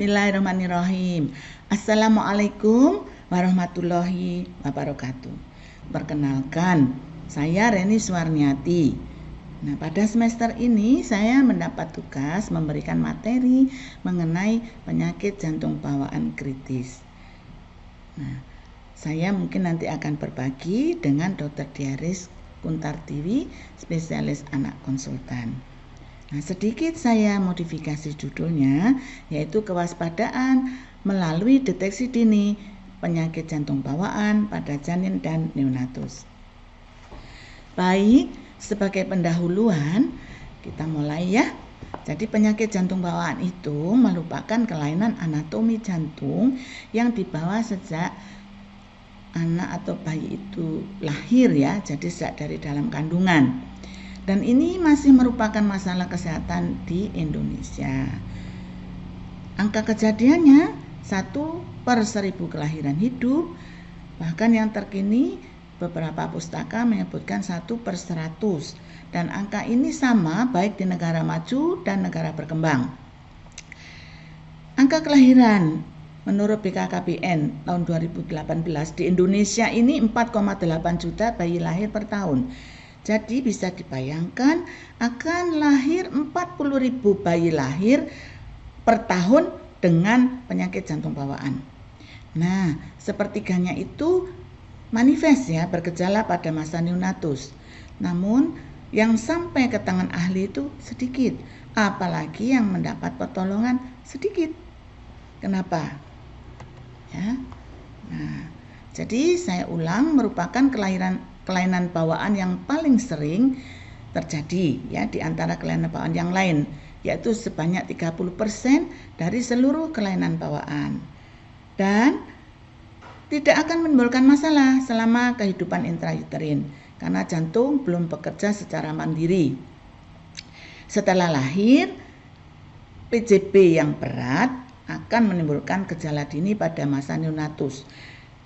Bismillahirrahmanirrahim. Assalamualaikum warahmatullahi wabarakatuh. Perkenalkan, saya Reni Suwarniati. Nah, pada semester ini saya mendapat tugas memberikan materi mengenai penyakit jantung bawaan kritis. Nah, saya mungkin nanti akan berbagi dengan Dr. Diaris Kuntartiwi, spesialis anak konsultan. Nah, sedikit saya modifikasi judulnya, yaitu kewaspadaan melalui deteksi dini penyakit jantung bawaan pada janin dan neonatus. Baik, sebagai pendahuluan, kita mulai ya. Jadi penyakit jantung bawaan itu merupakan kelainan anatomi jantung yang dibawa sejak anak atau bayi itu lahir ya, jadi sejak dari dalam kandungan. Dan ini masih merupakan masalah kesehatan di Indonesia. Angka kejadiannya 1/1000 kelahiran hidup, bahkan yang terkini beberapa pustaka menyebutkan 1/100, dan angka ini sama baik di negara maju dan negara berkembang. Angka kelahiran menurut BKKBN tahun 2018 di Indonesia ini 4,8 juta bayi lahir per tahun. Jadi bisa dibayangkan akan lahir 40.000 bayi lahir per tahun dengan penyakit jantung bawaan. Nah, sepertiganya itu manifest ya, bergejala pada masa neonatus. Namun yang sampai ke tangan ahli itu sedikit, apalagi yang mendapat pertolongan sedikit. Kenapa? Ya. Nah, jadi saya ulang, merupakan kelainan bawaan yang paling sering terjadi ya di antara kelainan bawaan yang lain, yaitu sebanyak 30% dari seluruh kelainan bawaan, dan tidak akan menimbulkan masalah selama kehidupan intrauterin karena jantung belum bekerja secara mandiri. Setelah lahir, PJB yang berat akan menimbulkan gejala dini pada masa neonatus.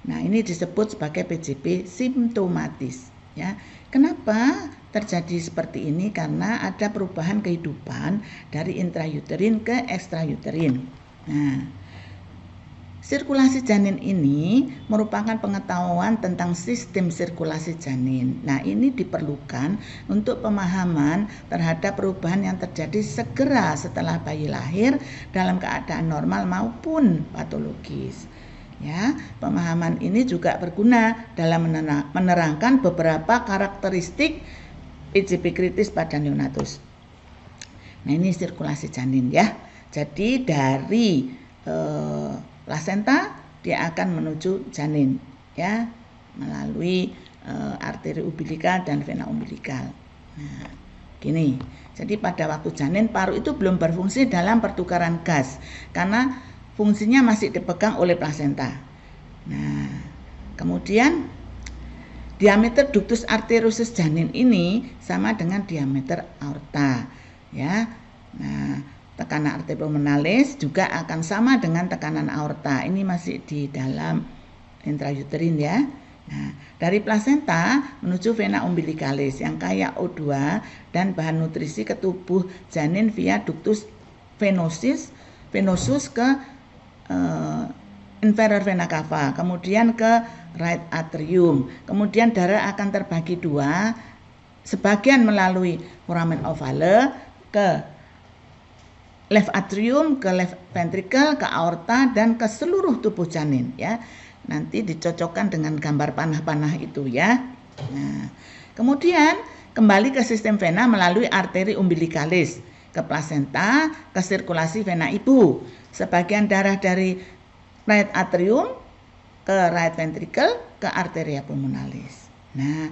Nah, ini disebut sebagai PJB simptomatis ya. Kenapa terjadi seperti ini? Karena ada perubahan kehidupan dari intrauterin ke ekstrauterin. Nah, sirkulasi janin ini merupakan pengetahuan tentang sistem sirkulasi janin. Nah, ini diperlukan untuk pemahaman terhadap perubahan yang terjadi segera setelah bayi lahir dalam keadaan normal maupun patologis. Ya, pemahaman ini juga berguna dalam menerangkan beberapa karakteristik PJB kritis pada neonatus. Nah, ini sirkulasi janin ya. Jadi dari plasenta dia akan menuju janin ya, melalui arteri umbilikal dan vena umbilikal. Nah, gini. Jadi pada waktu janin paru itu belum berfungsi dalam pertukaran gas karena fungsinya masih dipegang oleh plasenta. Nah, kemudian diameter ductus arteriosus janin ini sama dengan diameter aorta ya. Nah, tekanan arteri pulmonalis juga akan sama dengan tekanan aorta. Ini masih di dalam intrauterin ya. Nah, dari plasenta menuju vena umbilikalis yang kaya O2 dan bahan nutrisi ke tubuh janin via ductus venosus ke inferior vena cava, kemudian ke right atrium. Kemudian darah akan terbagi dua, sebagian melalui foramen ovale ke left atrium, ke left ventricle, ke aorta, dan ke seluruh tubuh janin ya. Nanti dicocokkan dengan gambar panah-panah itu ya. Nah, kemudian kembali ke sistem vena melalui arteri umbilikalis, ke plasenta, ke sirkulasi vena ibu. Sebagian darah dari right atrium ke right ventricle ke arteria pulmonalis. Nah,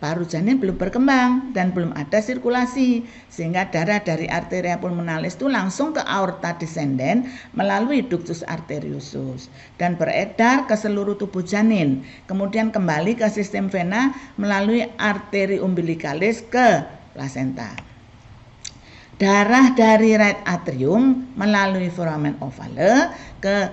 paru janin belum berkembang dan belum ada sirkulasi, sehingga darah dari arteria pulmonalis itu langsung ke aorta descendens melalui ductus arteriosus dan beredar ke seluruh tubuh janin. Kemudian kembali ke sistem vena melalui arteri umbilikalis ke plasenta. Darah dari right atrium melalui foramen ovale ke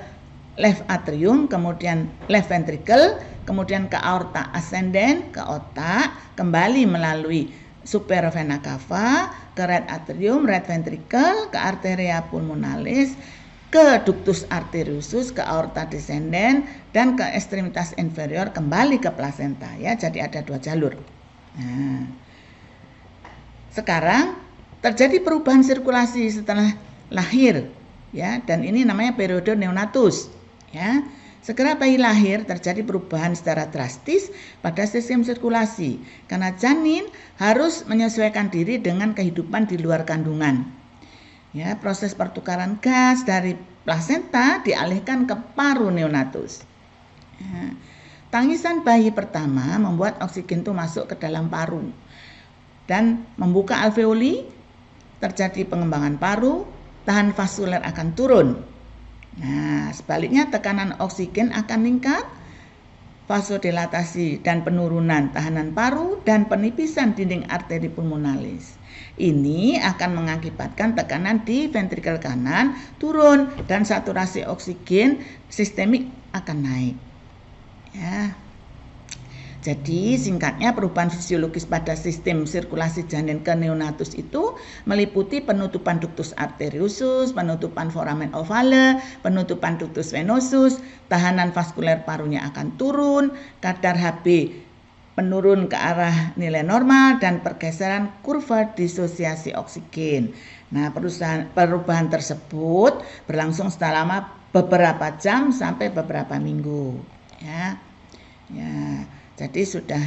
left atrium, kemudian left ventricle, kemudian ke aorta ascendens, ke otak, kembali melalui superior vena cava, ke right atrium, right ventricle, ke arteria pulmonalis, ke ductus arteriosus, ke aorta descendens, dan ke ekstremitas inferior kembali ke plasenta ya. Jadi ada 2 jalur. Nah, sekarang terjadi perubahan sirkulasi setelah lahir ya, dan ini namanya periode neonatus ya. Segera bayi lahir terjadi perubahan secara drastis pada sistem sirkulasi karena janin harus menyesuaikan diri dengan kehidupan di luar kandungan. Ya, proses pertukaran gas dari plasenta dialihkan ke paru neonatus. Ya, tangisan bayi pertama membuat oksigen itu masuk ke dalam paru dan membuka alveoli, terjadi pengembangan paru, tahan vaskuler akan turun. Nah, sebaliknya tekanan oksigen akan meningkat, vasodilatasi dan penurunan tahanan paru dan penipisan dinding arteri pulmonalis. Ini akan mengakibatkan tekanan di ventrikel kanan turun dan saturasi oksigen sistemik akan naik. Ya. Jadi singkatnya perubahan fisiologis pada sistem sirkulasi janin ke neonatus itu meliputi penutupan ductus arteriosus, penutupan foramen ovale, penutupan ductus venosus, tahanan vaskuler parunya akan turun, kadar Hb menurun ke arah nilai normal dan pergeseran kurva disosiasi oksigen. Nah, perubahan tersebut berlangsung selama beberapa jam sampai beberapa minggu. Ya. Jadi sudah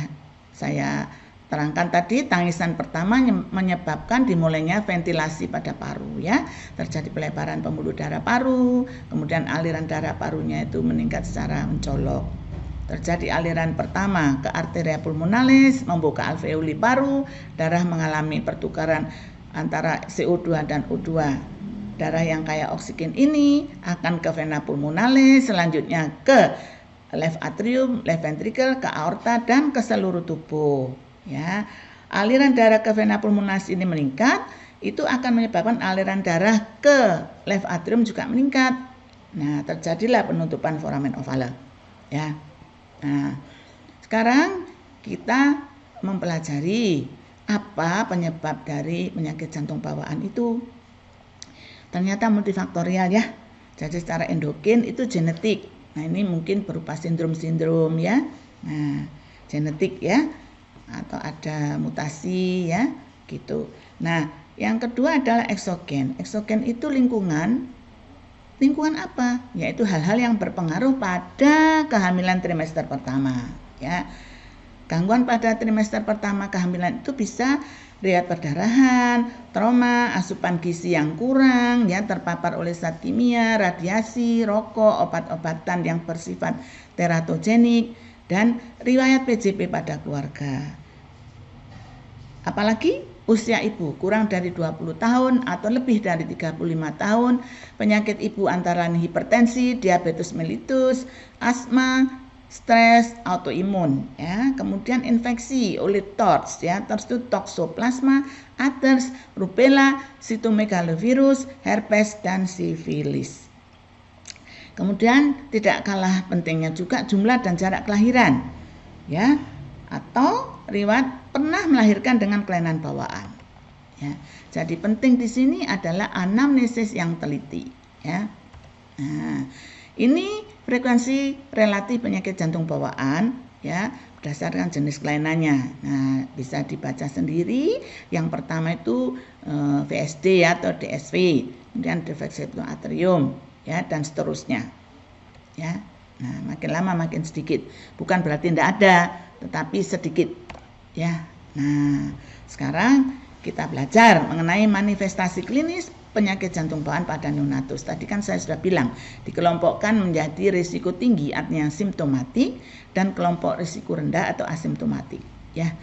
saya terangkan tadi, tangisan pertama menyebabkan dimulainya ventilasi pada paru ya. Terjadi pelebaran pembuluh darah paru, kemudian aliran darah parunya itu meningkat secara mencolok. Terjadi aliran pertama ke arteria pulmonalis, membuka alveoli paru, darah mengalami pertukaran antara CO2 dan O2. Darah yang kaya oksigen ini akan ke vena pulmonalis, selanjutnya ke left atrium, left ventricle, ke aorta dan ke seluruh tubuh. Ya, aliran darah ke vena pulmonalis ini meningkat, itu akan menyebabkan aliran darah ke left atrium juga meningkat. Nah, terjadilah penutupan foramen ovale. Ya. Nah, sekarang kita mempelajari apa penyebab dari penyakit jantung bawaan itu. Ternyata multifaktorial ya. Jadi secara endogen itu genetik. Nah, ini mungkin berupa sindrom-sindrom ya. Nah, genetik ya. Atau ada mutasi ya, gitu. Nah, yang kedua adalah eksogen. Eksogen itu lingkungan apa? Yaitu hal-hal yang berpengaruh pada kehamilan trimester pertama ya. Gangguan pada trimester pertama kehamilan itu bisa riwayat perdarahan, trauma, asupan gizi yang kurang ya, terpapar oleh zat kimia, radiasi, rokok, obat-obatan yang bersifat teratogenik, dan riwayat PJP pada keluarga. Apalagi usia ibu kurang dari 20 tahun atau lebih dari 35 tahun, penyakit ibu antara lain hipertensi, diabetes mellitus, asma, stres, autoimun ya. Kemudian infeksi oleh TORCH ya, TORCH itu toxoplasma, others, rubella, cytomegalovirus, herpes dan sifilis. Kemudian tidak kalah pentingnya juga jumlah dan jarak kelahiran ya, atau riwayat pernah melahirkan dengan kelainan bawaan. Ya, jadi penting di sini adalah anamnesis yang teliti. Ya, nah, ini frekuensi relatif penyakit jantung bawaan. Ya, berdasarkan jenis kelainannya. Nah, bisa dibaca sendiri. Yang pertama itu VSD atau DSV, kemudian defect septum atrium, ya, dan seterusnya. Ya, nah makin lama makin sedikit. Bukan berarti tidak ada, tetapi sedikit. Ya, nah sekarang kita belajar mengenai manifestasi klinis penyakit jantung bawaan pada neonatus. Tadi kan saya sudah bilang dikelompokkan menjadi risiko tinggi artinya simptomatik dan kelompok risiko rendah atau asimptomatik. Ya,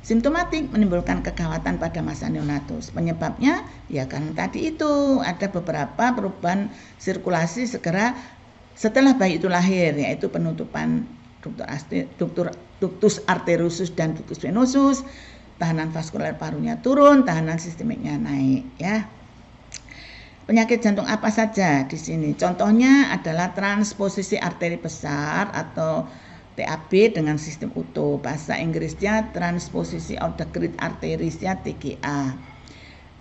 simptomatik menimbulkan kekhawatiran pada masa neonatus. Penyebabnya ya kan tadi itu ada beberapa perubahan sirkulasi segera setelah bayi itu lahir, yaitu penutupan ductus arteriosus dan ductus venosus, tahanan vaskuler parunya turun, tahanan sistemiknya naik ya. Penyakit jantung apa saja di sini? Contohnya adalah transposisi arteri besar atau TAB dengan sistem utuh. Bahasa Inggrisnya transposisi of the great arteries ya, TGA.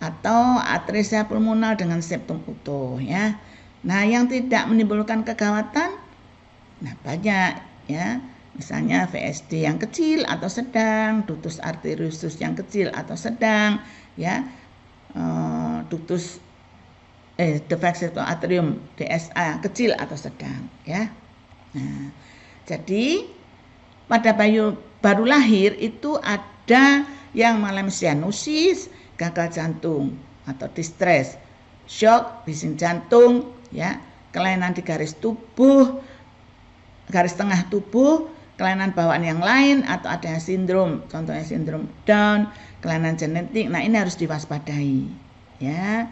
Atau atresia pulmonal dengan septum utuh ya. Nah, yang tidak menimbulkan kegawatan, nah banyak ya. Misalnya VSD yang kecil atau sedang, ductus arteriosus yang kecil atau sedang, ya, ductus defectus atrium DSA kecil atau sedang, ya. Nah, jadi pada bayi baru lahir itu ada yang mengalami cyanosis, gagal jantung atau distress, shock, bising jantung, ya, kelainan di garis tengah tubuh, kelainan bawaan yang lain atau ada sindrom, contohnya sindrom Down, kelainan genetik. Nah, ini harus diwaspadai, ya.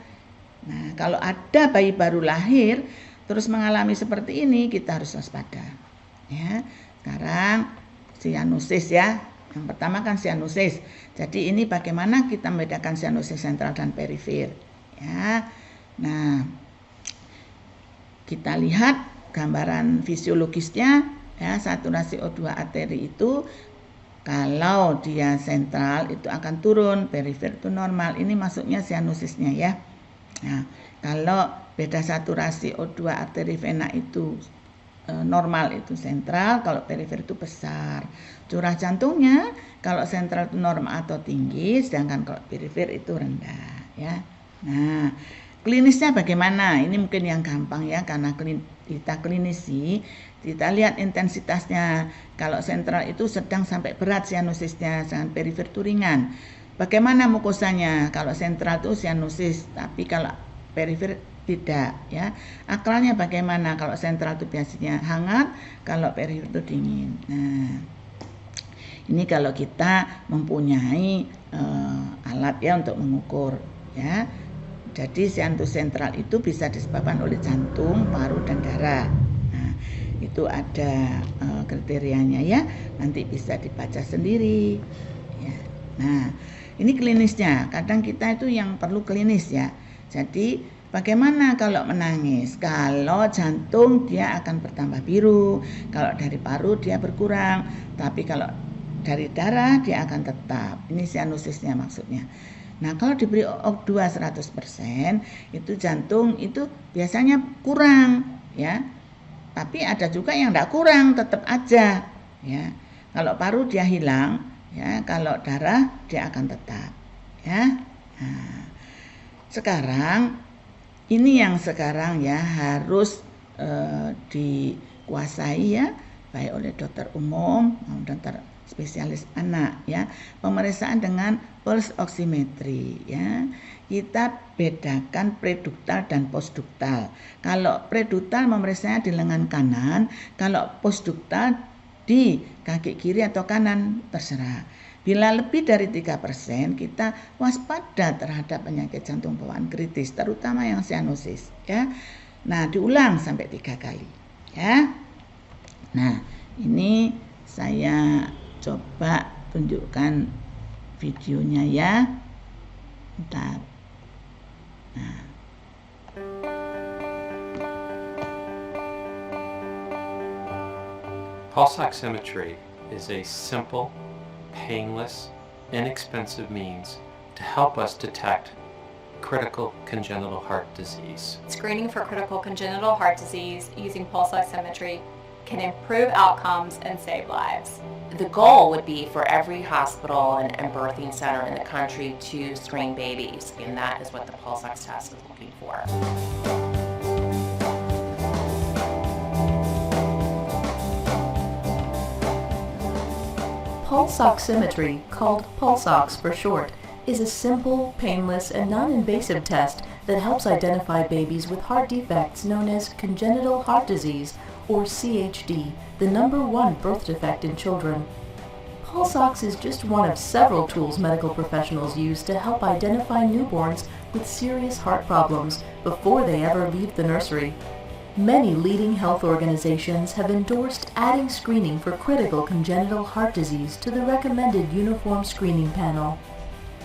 Nah, kalau ada bayi baru lahir terus mengalami seperti ini, kita harus waspada, ya. Sekarang cyanosis, ya. Yang pertama kan cyanosis. Jadi ini bagaimana kita membedakan cyanosis sentral dan perifer, ya. Nah, kita lihat gambaran fisiologisnya. Ya, saturasi O2 arteri itu kalau dia sentral itu akan turun, perifer itu normal. Ini masuknya cyanosisnya, ya. Nah, kalau beda saturasi O2 arteri vena itu normal itu sentral, kalau perifer itu besar. Curah jantungnya kalau sentral itu normal atau tinggi, sedangkan kalau perifer itu rendah, ya. Nah, klinisnya bagaimana? Ini mungkin yang gampang, ya, karena kita klinisi, kita lihat intensitasnya. Kalau sentral itu sedang sampai berat cyanosisnya, sedangkan perifer itu ringan. Bagaimana mukosanya? Kalau sentral itu cyanosis, tapi kalau perifer tidak, ya. Akralnya bagaimana? Kalau sentral itu biasanya hangat, kalau perifer itu dingin. Nah, ini kalau kita mempunyai alat, ya, untuk mengukur, ya. Jadi cyanosis sentral itu bisa disebabkan oleh jantung, paru, dan darah. Nah, itu ada kriterianya, ya. Nanti bisa dibaca sendiri, ya. Nah, ini klinisnya. Kadang kita itu yang perlu klinis, ya. Jadi bagaimana kalau menangis? Kalau jantung dia akan bertambah biru, kalau dari paru dia berkurang, tapi kalau dari darah dia akan tetap. Ini cyanosisnya maksudnya. Nah, kalau diberi O2 100%, itu jantung itu biasanya kurang, ya. Tapi ada juga yang enggak kurang, tetap aja, ya. Kalau paru dia hilang, ya, kalau darah dia akan tetap, ya. Nah, sekarang ini yang sekarang, ya, harus dikuasai, ya, baik oleh dokter umum maupun dokter spesialis anak, ya. Pemeriksaan dengan pulse oximetry, ya. Kita bedakan preduktal dan postduktal. Kalau preduktal memeriksanya di lengan kanan, kalau postduktal di kaki kiri atau kanan, terserah. Bila lebih dari 3%, kita waspada terhadap penyakit jantung bawaan kritis, terutama yang cyanosis, ya. Nah, diulang sampai 3 kali, ya. Nah, ini saya coba tunjukkan videonya, ya. Bentar. Nah. Pulse oximetry is a simple, painless, inexpensive means to help us detect critical congenital heart disease. Screening for critical congenital heart disease using pulse oximetry can improve outcomes and save lives. The goal would be for every hospital and birthing center in the country to screen babies, and that is what the pulse ox test is looking for. Pulse oximetry, called pulse ox for short, is a simple, painless, and non-invasive test that helps identify babies with heart defects known as congenital heart disease, or CHD, the #1 birth defect in children. Pulse ox is just one of several tools medical professionals use to help identify newborns with serious heart problems before they ever leave the nursery. Many leading health organizations have endorsed adding screening for critical congenital heart disease to the recommended uniform screening panel.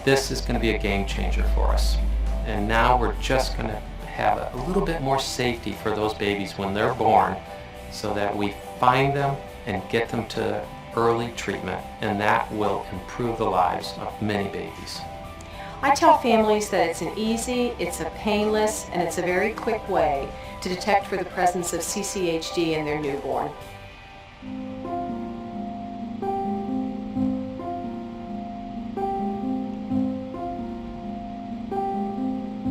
This is going to be a game changer for us. And now we're just going to have a little bit more safety for those babies when they're born, so that we find them and get them to early treatment, and that will improve the lives of many babies. I tell families that it's an easy, it's a painless, and it's a very quick way to detect for the presence of CCHD in their newborn.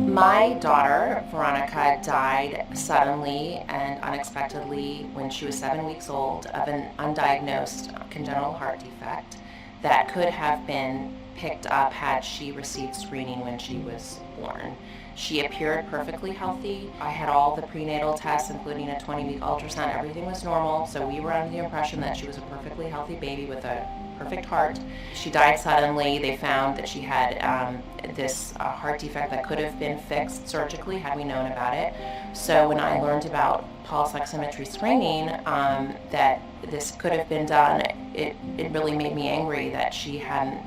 My daughter, Veronica, died suddenly and unexpectedly when she was 7 weeks old of an undiagnosed congenital heart defect that could have been picked up had she received screening when she was born. She appeared perfectly healthy. I had all the prenatal tests, including a 20-week ultrasound. Everything was normal, so we were under the impression that she was a perfectly healthy baby with a perfect heart. She died suddenly. They found that she had this heart defect that could have been fixed surgically had we known about it. So when I learned about pulse oximetry screening, that this could have been done, it really made me angry that she had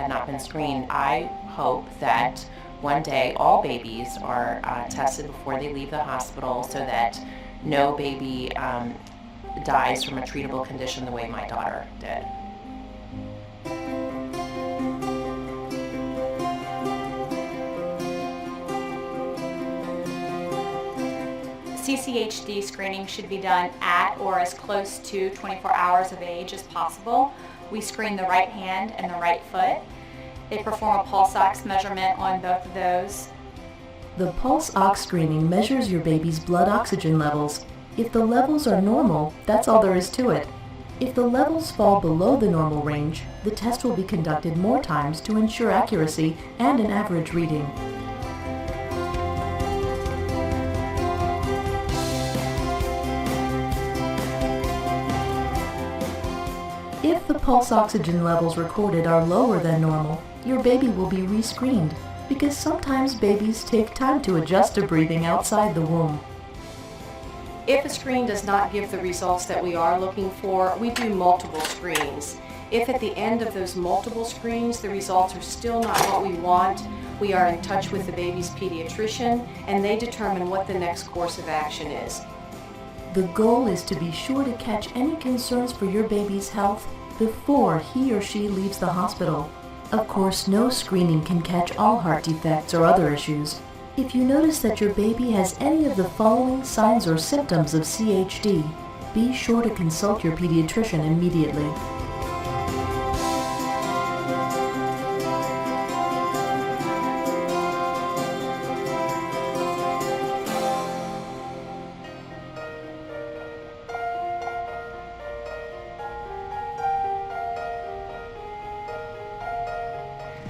not been screened. I hope that one day all babies are tested before they leave the hospital so that no baby dies from a treatable condition the way my daughter did. CCHD screening should be done at or as close to 24 hours of age as possible. We screen the right hand and the right foot. They perform a pulse ox measurement on both of those. The pulse ox screening measures your baby's blood oxygen levels. If the levels are normal, that's all there is to it. If the levels fall below the normal range, the test will be conducted more times to ensure accuracy and an average reading. If the pulse oxygen levels recorded are lower than normal, your baby will be rescreened, because sometimes babies take time to adjust to breathing outside the womb. If a screen does not give the results that we are looking for, we do multiple screens. If at the end of those multiple screens the results are still not what we want, we are in touch with the baby's pediatrician and they determine what the next course of action is. The goal is to be sure to catch any concerns for your baby's health before he or she leaves the hospital. Of course, no screening can catch all heart defects or other issues. If you notice that your baby has any of the following signs or symptoms of CHD, be sure to consult your pediatrician immediately.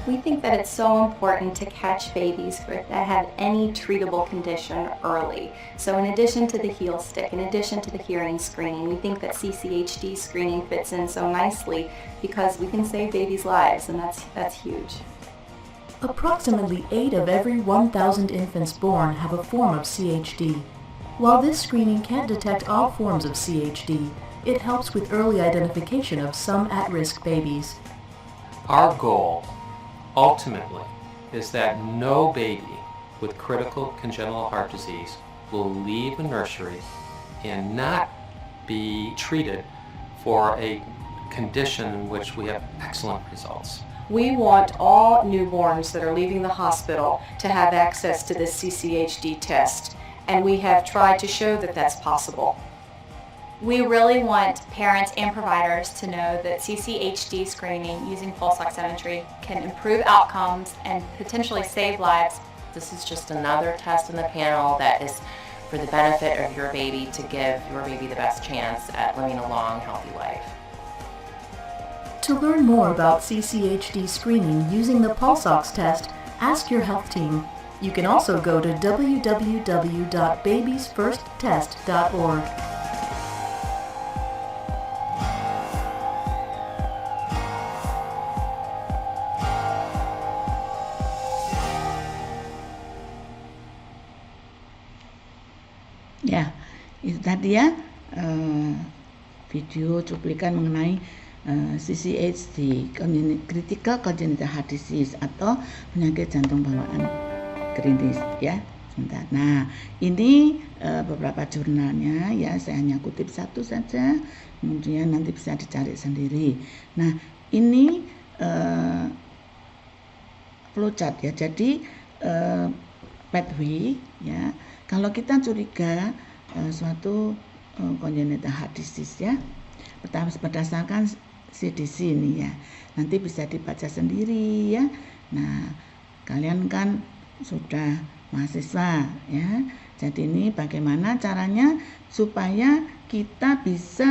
We think that it's so important to catch babies that have any treatable condition early. So in addition to the heel stick, in addition to the hearing screening, we think that CCHD screening fits in so nicely because we can save babies' lives, and that's huge. Approximately 8 of every 1,000 infants born have a form of CHD. While this screening can't detect all forms of CHD, it helps with early identification of some at-risk babies. Our goal, ultimately, is that no baby with critical congenital heart disease will leave a nursery and not be treated for a condition in which we have excellent results. We want all newborns that are leaving the hospital to have access to this CCHD test, and we have tried to show that that's possible. We really want parents and providers to know that CCHD screening using pulse oximetry can improve outcomes and potentially save lives. This is just another test in the panel that is for the benefit of your baby to give your baby the best chance at living a long, healthy life. To learn more about CCHD screening using the pulse ox test, ask your health team. You can also go to www.babiesfirsttest.org. Ya, itu tadi ya video cuplikan mengenai CCHD, Critical Congenital Heart Disease atau penyakit jantung bawaan kritis ya. Sebentar. Nah, ini beberapa jurnalnya ya, saya hanya kutip satu saja, kemudian nanti bisa dicari sendiri. Nah, ini flowchart ya. Jadi pathway ya Kalau kita curiga suatu congenital heart disease ya, pertama berdasarkan CDC ini ya, nanti bisa dibaca sendiri ya. Nah, kalian kan sudah mahasiswa ya, jadi ini bagaimana caranya supaya kita bisa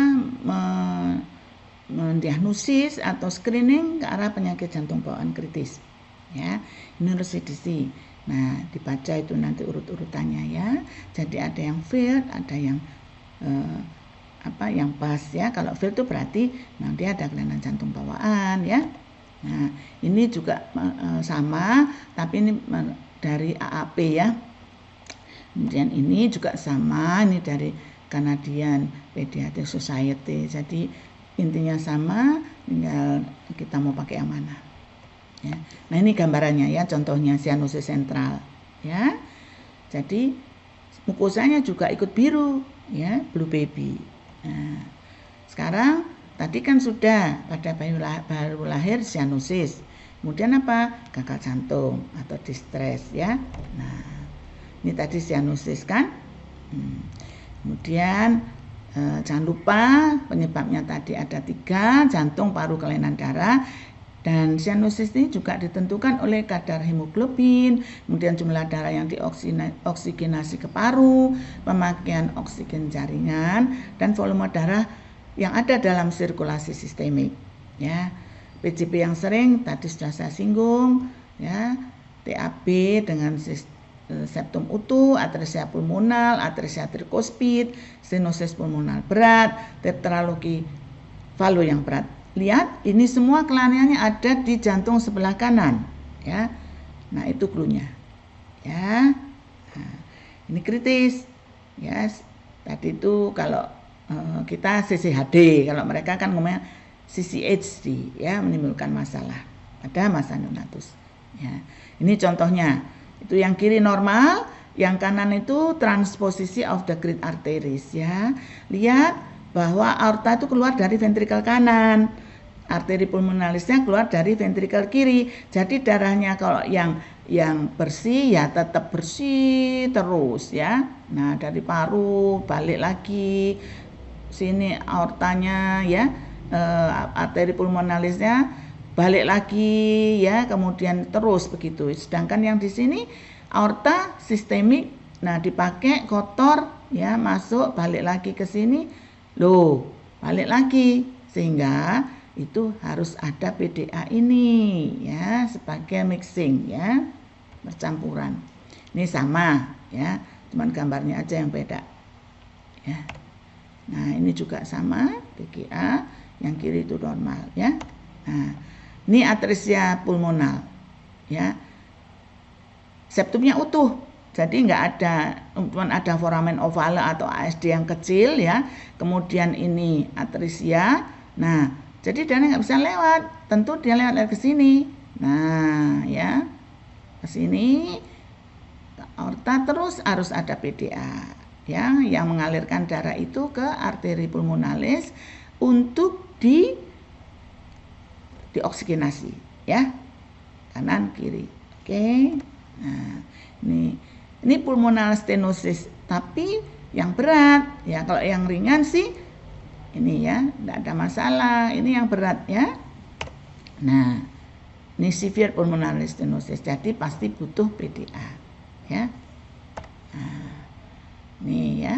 mendiagnosis atau screening ke arah penyakit jantung bawaan kritis ya. Ini menurut CDC. Nah, dibaca itu nanti urut-urutannya ya. Jadi ada yang failed, ada yang yang pas ya. Kalau failed itu berarti nanti ada kelainan jantung bawaan ya. Nah, ini juga sama, tapi ini dari AAP ya. Kemudian ini juga sama, ini dari Canadian Pediatric Society. Jadi intinya sama, tinggal kita mau pakai yang mana. Ya. Nah, ini gambarannya ya, contohnya sianosis sentral ya. Jadi mukosanya juga ikut biru ya, blue baby. Nah, sekarang tadi kan sudah pada baru lahir sianosis. Kemudian apa? Gagal jantung atau distress ya. Nah, ini tadi sianosis kan. Kemudian jangan lupa penyebabnya tadi ada 3, jantung, paru, kelainan darah. Dan sianosis ini juga ditentukan oleh kadar hemoglobin, kemudian jumlah darah yang dioksigenasi ke paru, pemakaian oksigen jaringan, dan volume darah yang ada dalam sirkulasi sistemik. Ya, PCP yang sering tadi sudah saya singgung, ya, TAB dengan septum utuh, atresia pulmonal, atresia trikospid, stenosis pulmonal berat, tetralogi falo yang berat. Lihat, ini semua kelainan ada di jantung sebelah kanan, ya. Nah, itu cluenya, ya. Nah, ini kritis, ya. Tadi itu kalau kita CCHD, kalau mereka kan ngomongnya CCHD, ya, menimbulkan masalah pada masa neonatus. Ya, ini contohnya. Itu yang kiri normal, yang kanan itu transposisi of the great arteries, ya. Lihat bahwa aorta itu keluar dari ventrikel kanan, arteri pulmonalisnya keluar dari ventrikel kiri. Jadi darahnya kalau yang bersih ya tetap bersih terus ya. Nah, dari paru balik lagi sini aortanya ya, arteri pulmonalisnya balik lagi ya, kemudian terus begitu. Sedangkan yang di sini aorta sistemik, nah dipakai kotor ya, masuk balik lagi ke sini, loh balik lagi, sehingga itu harus ada PDA ini ya, sebagai mixing ya, percampuran. Ini sama ya, cuman gambarnya aja yang beda ya. Nah, ini juga sama, PGA, yang kiri itu normal ya. Nah, ini atresia pulmonal ya, septumnya utuh, jadi nggak ada, cuman ada foramen ovale atau ASD yang kecil ya. Kemudian ini atresia. Nah, jadi darah nggak bisa lewat, tentu dia lewat ke sini. Nah, ya, ke sini, aorta, terus harus ada PDA, ya, yang mengalirkan darah itu ke arteri pulmonalis untuk dioksigenasi, ya, kanan kiri. Oke, nah, ini pulmonal stenosis, tapi yang berat, ya, kalau yang ringan sih ini ya, tidak ada masalah. Ini yang berat ya. Nah, ini severe pulmonary stenosis, jadi pasti butuh PDA ya. Nah, ini ya,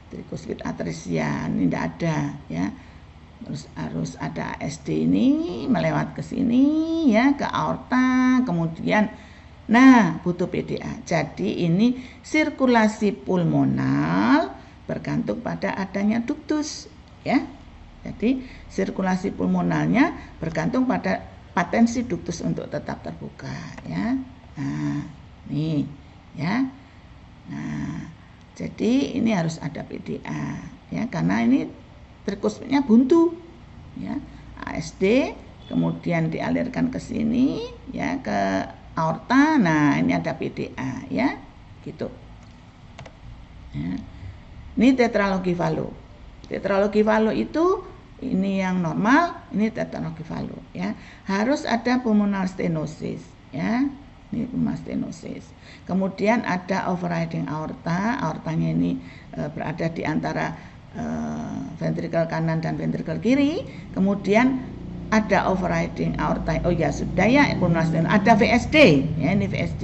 trikospid atresia ini tidak ada ya. Terus harus ada ASD ini melewat ke sini ya, ke aorta, kemudian nah butuh PDA. Jadi ini sirkulasi pulmonal bergantung pada adanya duktus. Ya, jadi sirkulasi pulmonalnya bergantung pada potensi duktus untuk tetap terbuka ya. Nah, nih ya. Nah, jadi ini harus ada PDA ya, karena ini trikospidnya buntu ya. ASD kemudian dialirkan ke sini ya, ke aorta. Nah, ini ada PDA ya, gitu. Ya. Ini tetralogi falo. Tetralogi falo itu ini yang normal, ini tetralogi falo ya. Harus ada pulmonal stenosis ya. Ini pulmonal stenosis. Kemudian ada overriding aorta. Aortanya ini berada di antara ventrikel kanan dan ventrikel kiri. Kemudian ada overriding aorta. Oh ya, sudah ya, pulmonal stenosis. Ada VSD, ya, ini VSD,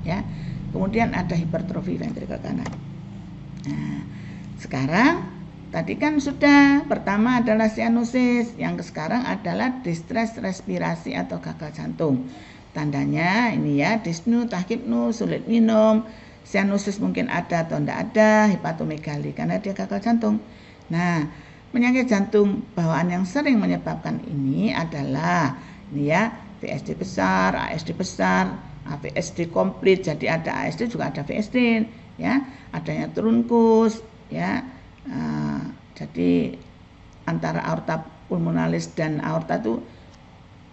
ya. Kemudian ada hipertrofi ventrikel kanan. Nah, sekarang tadi kan sudah, pertama adalah cyanosis, yang sekarang adalah distress respirasi atau gagal jantung. Tandanya ini ya, dyspnea, tachypnea, sulit minum, cyanosis mungkin ada atau tidak ada, hepatomegali karena dia gagal jantung. Nah, penyakit jantung bawaan yang sering menyebabkan ini adalah ini ya, VSD besar, ASD besar, VSD komplit, jadi ada ASD juga ada VSD, ya, adanya trunkus, ya. Jadi antara aorta pulmonalis dan aorta itu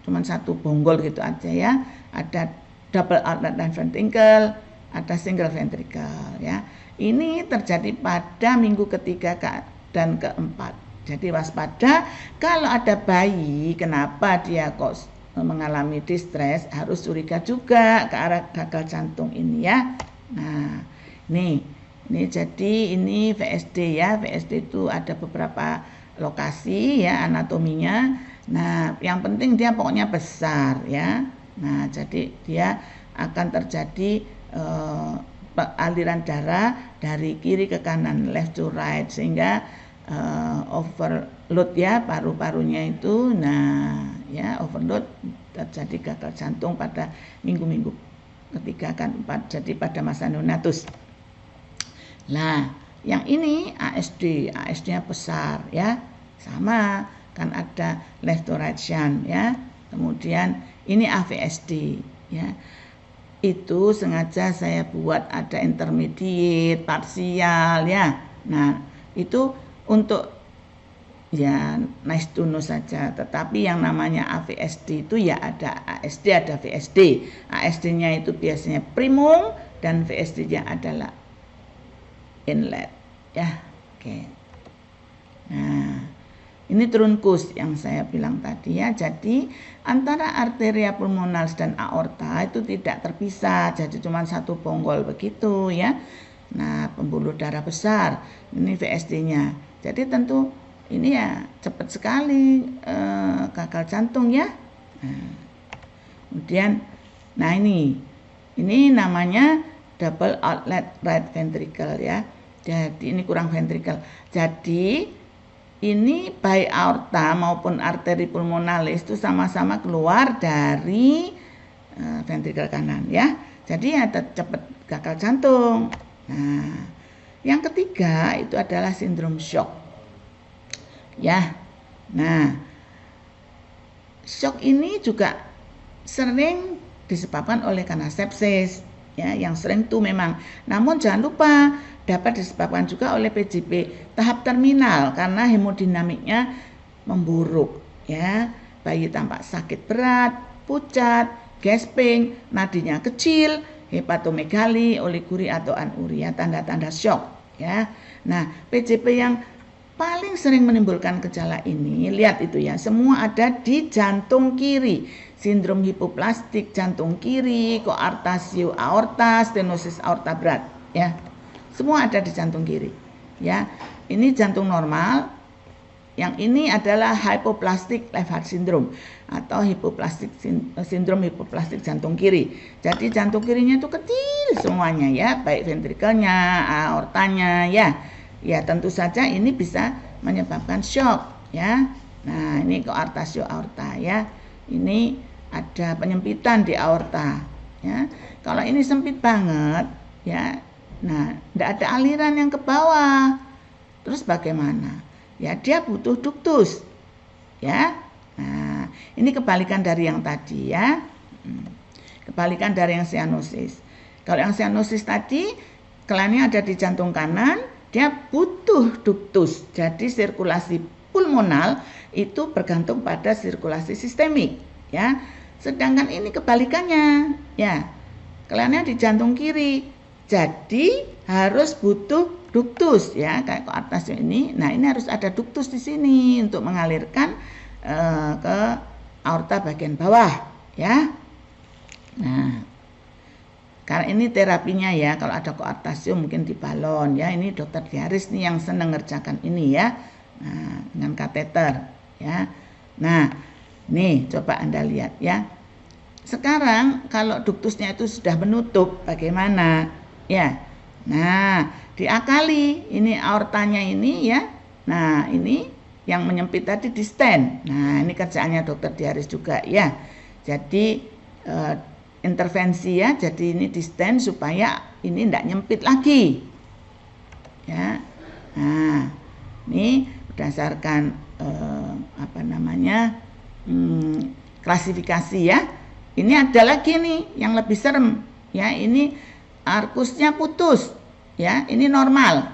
cuma satu bonggol gitu aja ya. Ada double outlet dan ventricle, ada single ventricle ya. Ini terjadi pada minggu ketiga dan keempat. Jadi waspada kalau ada bayi, kenapa dia kok mengalami distress, harus curiga juga ke arah gagal jantung ini ya. Nah, ini jadi ini VSD ya. VSD itu ada beberapa lokasi ya anatominya. Nah, yang penting dia pokoknya besar ya. Nah, jadi dia akan terjadi aliran darah dari kiri ke kanan, left to right, sehingga overload ya paru-parunya itu. Nah, ya overload terjadi gagal jantung pada minggu-minggu ketiga kan 4, jadi pada masa neonatus. Nah, yang ini ASD-nya besar ya, sama kan ada left to right shunt ya. Kemudian ini AVSD ya. Itu sengaja saya buat ada intermediate, parsial ya. Nah, itu untuk ya nice to know saja. Tetapi yang namanya AVSD itu ya ada ASD, ada VSD. ASD-nya itu biasanya primum dan VSD-nya adalah inlet ya. Oke. Nah, ini trunkus yang saya bilang tadi ya. Jadi antara arteria pulmonalis dan aorta itu tidak terpisah, jadi cuma satu bonggol begitu ya. Nah, pembuluh darah besar ini VSD-nya. Jadi tentu ini ya cepat sekali gagal jantung ya. Nah, kemudian nah ini namanya double outlet right ventricle ya. Jadi ini kurang ventricle. Jadi ini baik aorta maupun arteri pulmonalis itu sama-sama keluar dari ventricle kanan ya. Jadi ya cepat gagal jantung. Nah, yang ketiga itu adalah sindrom shock. Ya. Nah, shock ini juga sering disebabkan oleh karena sepsis ya, yang sering itu memang. Namun jangan lupa dapat disebabkan juga oleh PJP tahap terminal karena hemodinamiknya memburuk ya. Bayi tampak sakit berat, pucat, gasping, nadinya kecil, hepatomegali, oliguri atau anuria, tanda-tanda shock ya. Nah, PJP yang paling sering menimbulkan gejala ini, lihat itu ya, semua ada di jantung kiri. Sindrom hipoplastik jantung kiri, koartasio aorta, stenosis aorta berat ya. Semua ada di jantung kiri ya. Ini jantung normal. Yang ini adalah hypoplastic left heart syndrome atau hipoplastik sindrom hipoplastik jantung kiri. Jadi jantung kirinya itu kecil semuanya ya, baik ventrikelnya, aortanya ya. Ya tentu saja ini bisa menyebabkan shock ya. Nah, ini koartasio aorta ya. Ini ada penyempitan di aorta ya. Kalau ini sempit banget ya, nah, tidak ada aliran yang ke bawah. Terus bagaimana? Ya, dia butuh duktus. Ya. Nah, ini kebalikan dari yang tadi ya. Kebalikan dari yang cyanosis. Kalau yang cyanosis tadi, kelennya ada di jantung kanan, dia butuh duktus. Jadi sirkulasi pulmonal itu bergantung pada sirkulasi sistemik, ya. Sedangkan ini kebalikannya, ya. Kelennya di jantung kiri. Jadi harus butuh duktus ya, kayak koartasio ini. Nah, ini harus ada duktus di sini untuk mengalirkan ke aorta bagian bawah ya. Nah, Karena ini terapinya ya, kalau ada koartasium mungkin di balon ya. Ini dokter Diaris nih yang senang ngerjakan ini ya. Nah, dengan kateter ya. Nah, nih coba Anda lihat ya. Sekarang kalau duktusnya itu sudah menutup, bagaimana? Ya. Nah, diakali ini aortanya ini ya. Nah, ini yang menyempit tadi di stent. Nah, ini kerjaannya dokter Diaris juga ya. Jadi intervensi ya, jadi ini di stent supaya ini tidak nyempit lagi ya. Nah, ini berdasarkan klasifikasi ya. Ini ada lagi nih yang lebih serem ya. Ini arkusnya putus ya, ini normal.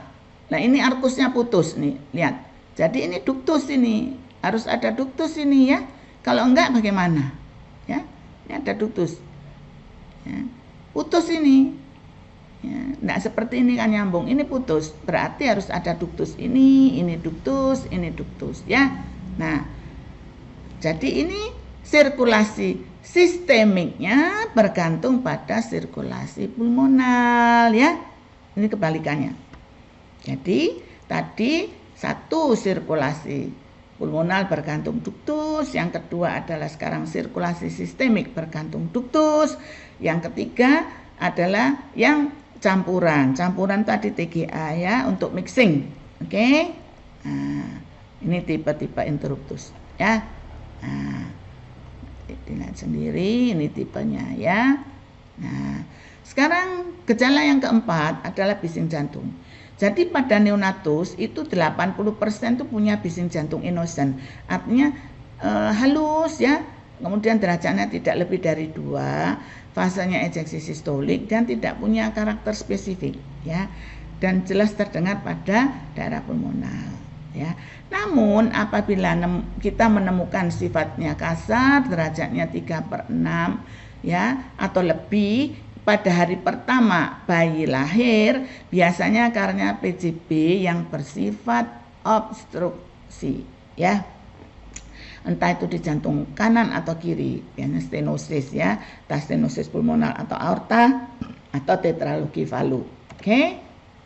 Nah, ini arkusnya putus nih, lihat. Jadi ini duktus, ini harus ada duktus ini ya. Kalau enggak bagaimana ya? Ini ada duktus ya. Putus ini ya, enggak seperti ini kan nyambung, ini putus, berarti harus ada duktus ini duktus, ini duktus ya. Nah, jadi ini sirkulasi sistemiknya bergantung pada sirkulasi pulmonal ya. Ini kebalikannya. Jadi tadi satu sirkulasi pulmonal bergantung duktus, yang kedua adalah sekarang sirkulasi sistemik bergantung duktus, yang ketiga adalah yang campuran tadi TGA ya, untuk mixing. Oke. Nah, ini tipe-tipe interruptus ya. Nah, dilihat sendiri ini tipenya ya. Nah, sekarang gejala yang keempat adalah bising jantung. Jadi pada neonatus itu 80% itu punya bising jantung inosen. Artinya halus ya. Kemudian derajatnya tidak lebih dari 2, fasenya ejeksi sistolik dan tidak punya karakter spesifik ya. Dan jelas terdengar pada daerah pulmonal ya. Namun apabila kita menemukan sifatnya kasar, derajatnya 3/6 ya atau lebih pada hari pertama bayi lahir, biasanya karena PJB yang bersifat obstruksi ya. Entah itu di jantung kanan atau kiri, biasanya stenosis ya, entah stenosis pulmonal atau aorta atau tetralogi valu. Oke?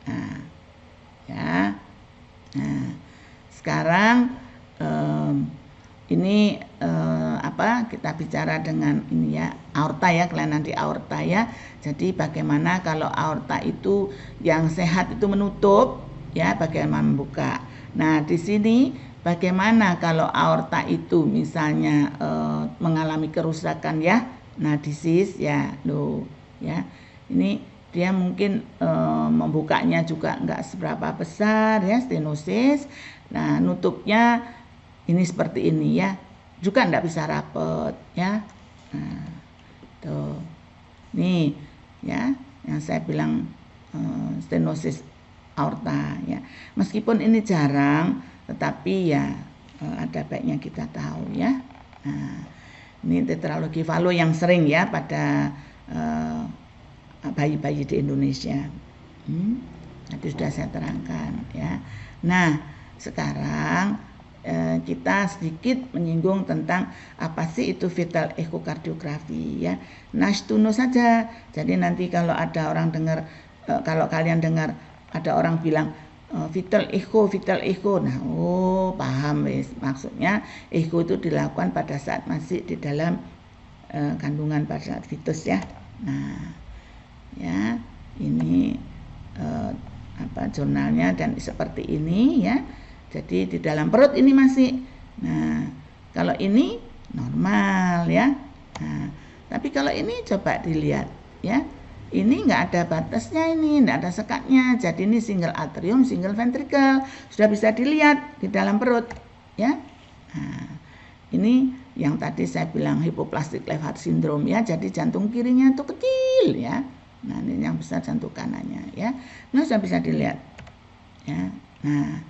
Nah, ya. Nah, sekarang ini kita bicara dengan ini ya, aorta ya, kelainan di aorta ya. Jadi bagaimana kalau aorta itu yang sehat itu menutup ya, bagaimana membuka. Nah, di sini bagaimana kalau aorta itu misalnya mengalami kerusakan ya. Nah, disease ya, ya. Ini dia mungkin membukanya juga enggak seberapa besar ya, stenosis. Nah, nutupnya ini seperti ini ya, juga enggak bisa rapet ya. Nah, tuh, nih ya, yang saya bilang stenosis aorta ya. Meskipun ini jarang, tetapi ya ada baiknya kita tahu ya. Nah, ini tetralogi valu yang sering ya pada bayi-bayi di Indonesia. Tadi sudah saya terangkan ya. Nah, sekarang kita sedikit menyinggung tentang apa sih itu vital echocardiografi ya. Nashtuno saja. Jadi nanti kalau ada orang dengar, kalau kalian dengar ada orang bilang vital echo. Nah, paham wis. Maksudnya echo itu dilakukan pada saat masih di dalam kandungan pada saat fetus ya. Nah, ya, ini jurnalnya dan seperti ini ya. Jadi di dalam perut ini masih. Nah, kalau ini normal ya. Nah, tapi kalau ini coba dilihat ya. Ini enggak ada batasnya, ini enggak ada sekatnya. Jadi ini single atrium, single ventricle. Sudah bisa dilihat di dalam perut ya. Nah, ini yang tadi saya bilang hypoplastic left heart syndrome ya. Jadi jantung kirinya itu kecil ya. Nah, ini yang besar jantung kanannya ya. Nah, sudah bisa dilihat ya. Nah,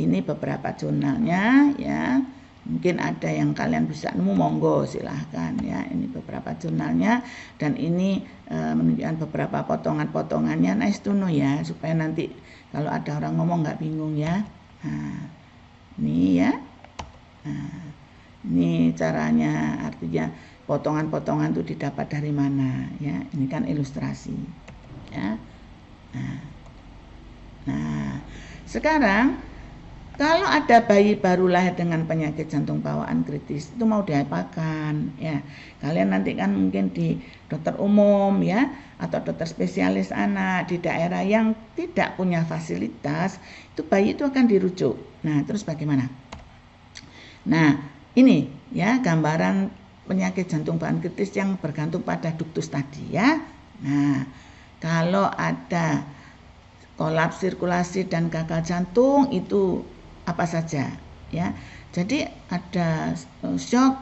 ini beberapa jurnalnya ya. Mungkin ada yang kalian bisa nemu, monggo silahkan ya. Ini beberapa jurnalnya dan ini menunjukkan beberapa potongan-potongannya. Nice to know ya, supaya nanti kalau ada orang ngomong nggak bingung ya. Nah, ini ya. Nah, ini caranya, artinya potongan-potongan itu didapat dari mana ya. Ini kan ilustrasi ya. Nah, sekarang kalau ada bayi baru lahir dengan penyakit jantung bawaan kritis, itu mau diapakan ya. Kalian nanti kan mungkin di dokter umum ya, atau dokter spesialis anak di daerah yang tidak punya fasilitas, itu bayi itu akan dirujuk. Nah, terus bagaimana? Nah, ini ya gambaran penyakit jantung bawaan kritis yang bergantung pada duktus tadi ya. Nah, kalau ada kolaps sirkulasi dan gagal jantung itu apa saja ya. Jadi ada shock,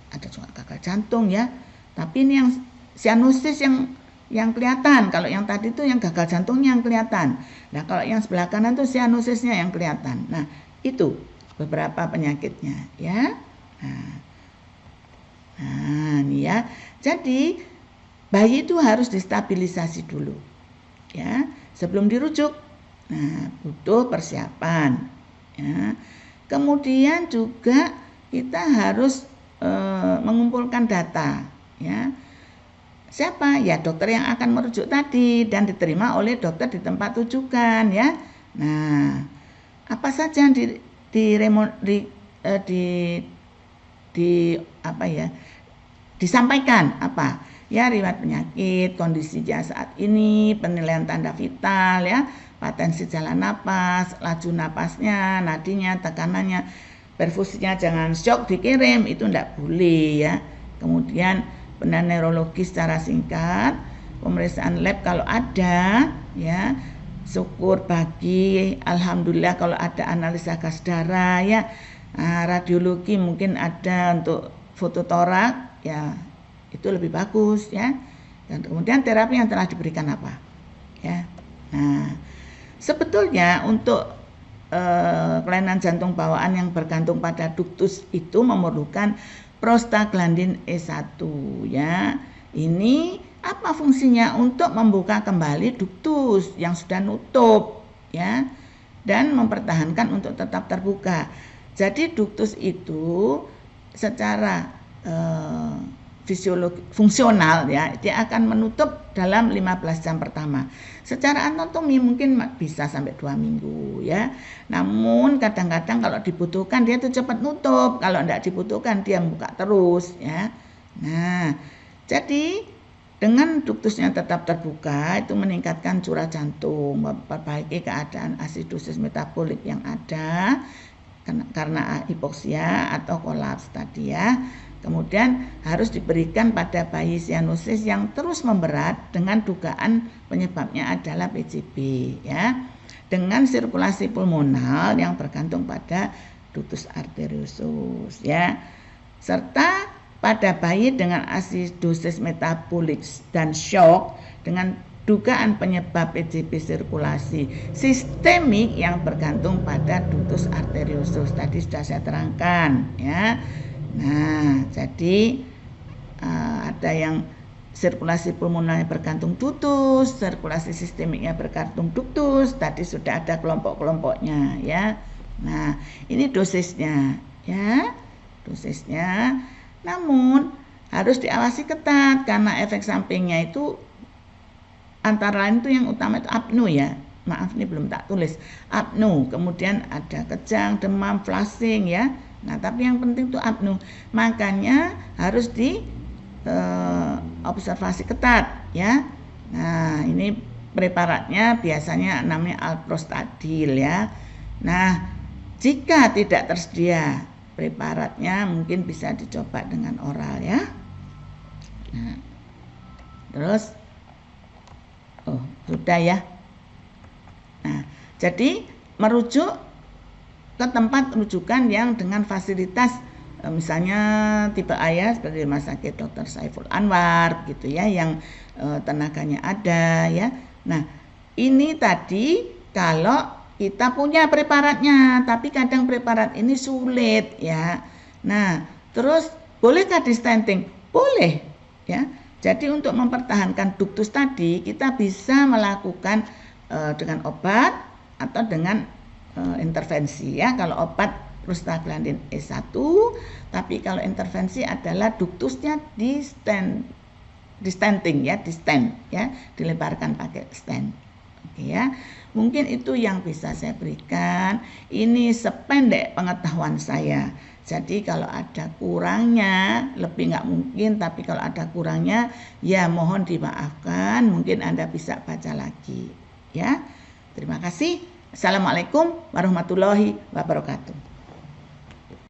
ada juga gagal jantung ya. Tapi ini yang sianusis yang kelihatan. Kalau yang tadi itu yang gagal jantungnya yang kelihatan. Nah, kalau yang sebelah kanan itu sianusisnya yang kelihatan. Nah, itu beberapa penyakitnya ya. Nah, ini ya. Jadi bayi itu harus distabilisasi dulu ya, sebelum dirujuk. Nah, butuh persiapan ya. Kemudian juga kita harus mengumpulkan data ya. Siapa? Ya dokter yang akan merujuk tadi dan diterima oleh dokter di tempat rujukan ya. Nah, apa saja yang disampaikan apa? Ya, riwayat penyakit, kondisinya saat ini, penilaian tanda vital ya, potensi jalan napas, laju napasnya, nadinya, tekanannya, perfusinya jangan shock dikirim, itu enggak boleh ya. Kemudian penilaian neurologi secara singkat, pemeriksaan lab kalau ada ya. Syukur bagi, alhamdulillah kalau ada analisa gas darah ya. Radiologi mungkin ada untuk foto torak ya, itu lebih bagus ya. Dan kemudian terapi yang telah diberikan apa ya. Nah, sebetulnya untuk kelainan jantung bawaan yang bergantung pada duktus itu memerlukan prostaglandin E1 ya. Ini apa fungsinya? Untuk membuka kembali duktus yang sudah nutup ya, dan mempertahankan untuk tetap terbuka. Jadi duktus itu secara fisiologi fungsional ya, dia akan menutup dalam 15 jam pertama. Secara anatomi mungkin bisa sampai 2 minggu ya. Namun kadang-kadang kalau dibutuhkan dia tuh cepat nutup, kalau tidak dibutuhkan dia buka terus ya. Nah, jadi dengan duktusnya tetap terbuka itu meningkatkan curah jantung, memperbaiki keadaan asidosis metabolik yang ada karena hipoksia atau kolaps tadi ya. Kemudian harus diberikan pada bayi sianusis yang terus memberat dengan dugaan penyebabnya adalah PJB ya, dengan sirkulasi pulmonal yang bergantung pada ductus arteriosus ya, serta pada bayi dengan asidosis metabolik dan shock dengan dugaan penyebab PJB sirkulasi sistemik yang bergantung pada ductus arteriosus tadi sudah saya terangkan ya. Nah, jadi ada yang sirkulasi pulmonalnya bergantung ductus, sirkulasi sistemiknya bergantung ductus, tadi sudah ada kelompok-kelompoknya ya. Nah, ini dosisnya ya, dosisnya. Namun harus diawasi ketat karena efek sampingnya itu antara lain itu yang utama itu apnu ya. Maaf ini belum tak tulis. Apnu, kemudian ada kejang, demam, flushing ya. Nah, tapi yang penting itu apnu. Makanya harus di observasi ketat ya. Nah, ini preparatnya biasanya namanya alprostadil ya. Nah, jika tidak tersedia preparatnya mungkin bisa dicoba dengan oral ya. Nah, terus sudah ya. Nah, jadi merujuk ke tempat rujukan yang dengan fasilitas misalnya tipe A ya, seperti Rumah Sakit Dr. Saiful Anwar gitu ya, yang tenaganya ada ya. Nah, ini tadi kalau kita punya preparatnya, tapi kadang preparat ini sulit ya. Nah, terus bolehkah di stenting? Boleh ya. Jadi untuk mempertahankan duktus tadi kita bisa melakukan dengan obat atau dengan intervensi ya. Kalau obat prostaglandin E1, tapi kalau intervensi adalah duktusnya di stenting ya, di stent ya, dilebarkan pakai stent. Oke ya. Mungkin itu yang bisa saya berikan. Ini sependek pengetahuan saya. Jadi kalau ada kurangnya, lebih nggak mungkin, tapi kalau ada kurangnya, ya mohon dimaafkan. Mungkin Anda bisa baca lagi. Ya, terima kasih. Assalamualaikum warahmatullahi wabarakatuh.